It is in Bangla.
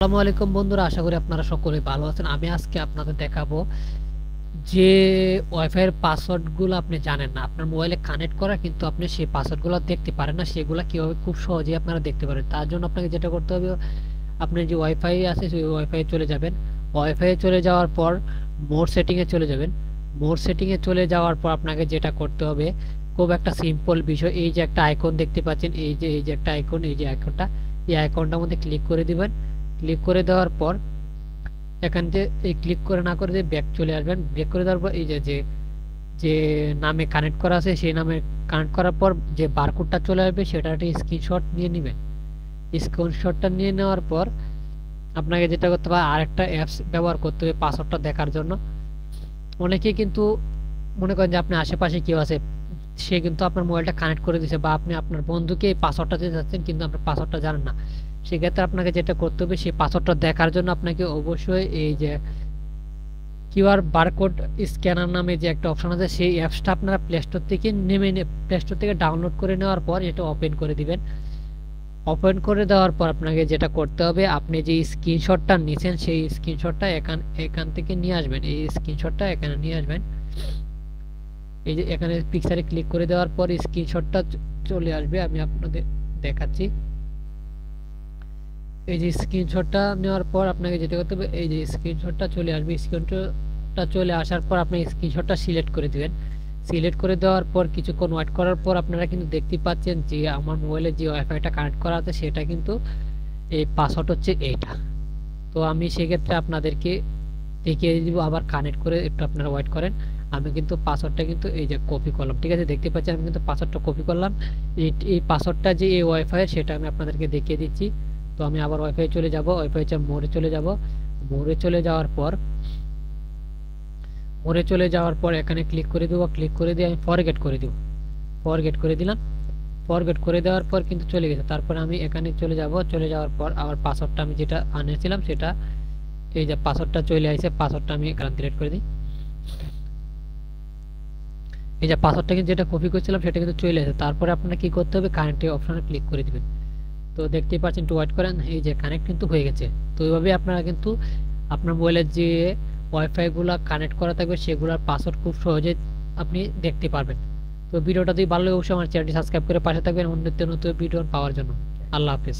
আসসালামু আলাইকুম বন্ধুরা, আশা করি আপনারা সকলে ভালো আছেন। আমি আজকে আপনাদের দেখাবো যে ওয়াইফাই এর পাসওয়ার্ডগুলো আপনি জানেন না, আপনার মোবাইলে কানেক্ট করা, কিন্তু আপনি সেই পাসওয়ার্ডগুলো দেখতে পারেন না। সেগুলো কিভাবে খুব সহজেই আপনারা দেখতে পারেন, তার জন্য আপনাকে যেটা করতে হবে, আপনার যে ওয়াইফাই আছে সেই ওয়াইফাই চলে যাবেন। ওয়াইফাই চলে যাওয়ার পর মোর সেটিং এ চলে যাবেন। মোর সেটিং এ চলে যাওয়ার পর আপনাকে যেটা করতে হবে, খুব একটা সিম্পল বিষয়। এই যে একটা আইকন দেখতে পাচ্ছেন, এই যে একটা আইকন, এই যে আইকনটা, এই আইকনটার মধ্যে ক্লিক করে দিবেন। ক্লিক করে দেওয়ার পর এখান থেকে এই ক্লিক করে না করে ব্যাক চলে আসবেন। ব্যাক করে দেওয়ার পর এই যে যে যে নামে কানেক্ট করা আছে সেই নামে কানেক্ট করার পর যে বারকোডটা চলে আসবে সেটা একটা স্ক্রিনশট নিয়ে নেবেন। স্ক্রিনশটটা নিয়ে নেওয়ার পর আপনাকে যেটা করতে হবে, আরেকটা অ্যাপস ব্যবহার করতে হবে পাসওয়ার্ডটা দেখার জন্য। অনেকেই কিন্তু মনে করেন যে আপনার আশেপাশে কেউ আছে, সে কিন্তু আপনার মোবাইলটা কানেক্ট করে দিয়েছে, বা আপনি আপনার বন্ধুকে এই পাসওয়ার্ডটা দিতে চাচ্ছেন কিন্তু আপনার পাসওয়ার্ডটা জানেন না। সেক্ষেত্রে আপনাকে যেটা করতে হবে, সেই পাসওয়ার্ডটা দেখার জন্য আপনাকে অবশ্যই এই যে কিউআর বারকোড স্ক্যানার নামে যে একটা অপশন আছে, সেই অ্যাপসটা আপনারা প্লে স্টোর থেকে প্লে স্টোর থেকে ডাউনলোড করে নেওয়ার পর এটা ওপেন করে দিবেন। ওপেন করে দেওয়ার পর আপনাকে যেটা করতে হবে, আপনি যে স্ক্রিনশটটা নিয়েছেন সেই স্ক্রিনশটটা এখান থেকে নিয়ে আসবেন। এই স্ক্রিনশটটা এখানে নিয়ে আসবেন। এই যে এখানে পিকচারে ক্লিক করে দেওয়ার পর স্ক্রিনশটটা চলে আসবে। আমি আপনাদের দেখাচ্ছি। এই যে স্ক্রিনশটটা নেওয়ার পর আপনাকে যেটা করতে হবে, এই যে স্ক্রিনশটটা চলে আসবে। স্ক্রিনশটটা চলে আসার পর আপনি স্ক্রিনশটটা সিলেক্ট করে দিবেন। সিলেক্ট করে দেওয়ার পর কিছুক্ষণ ওয়েট করার পর আপনারা কিন্তু দেখতে পাচ্ছেন যে আমার মোবাইলে যে ওয়াইফাইটা কানেক্ট করা আছে সেটা কিন্তু এই পাসওয়ার্ড হচ্ছে এইটা। তো আমি সেক্ষেত্রে আপনাদেরকে দেখিয়ে দিব, আবার কানেক্ট করে একটু আপনারা ওয়েট করেন। আমি কিন্তু পাসওয়ার্ডটা কিন্তু এই যে কপি করলাম, ঠিক আছে, দেখতে পাচ্ছেন আমি কিন্তু পাসওয়ার্ডটা কপি করলাম। এই পাসওয়ার্ডটা যে এই ওয়াইফাই সেটা আমি আপনাদেরকে দেখিয়ে দিচ্ছি। তো আমি আবার ওয়াইফাই চলে যাব, ওয়াইফাই মোড়ে চলে যাব। মোড়ে চলে যাওয়ার পর এখানে ক্লিক করে দেবো। ক্লিক করে দিয়ে আমি ফরগেট করে দিব। ফরগেট করে দিলাম। ফরগেট করে দেওয়ার পর কিন্তু চলে গেছে। তারপর আমি এখানে চলে যাব। চলে যাওয়ার পর আবার পাসওয়ার্ডটা আমি যেটা আনিয়েছিলাম সেটা, এই যে পাসওয়ার্ডটা চলে আসছে, পাসওয়ার্ডটা আমি এখানে ডিলিট করে দিই। এই যে পাসওয়ার্ডটা কিন্তু যেটা কপি করছিলাম সেটা কিন্তু চলে আসে। তারপরে আপনার কি করতে হবে, কানেক্ট অপশনে ক্লিক করে দিবেন। তো দেখতেই পাচ্ছেন, একটু ওয়েট করেন, এই যে কানেক্ট কিন্তু হয়ে গেছে। তো এইভাবে আপনারা কিন্তু আপনার মোবাইলের যে ওয়াইফাই গুলা কানেক্ট করা থাকবে সেগুলোর পাসওয়ার্ড খুব সহজে আপনি দেখতে পারবেন। তো ভিডিওটা যদি ভালো লাগে অবশ্যই আমার চ্যানেলটি সাবস্ক্রাইব করে পাশে থাকবেন অন্য নতুন ভিডিও পাওয়ার জন্য। আল্লাহ হাফেজ।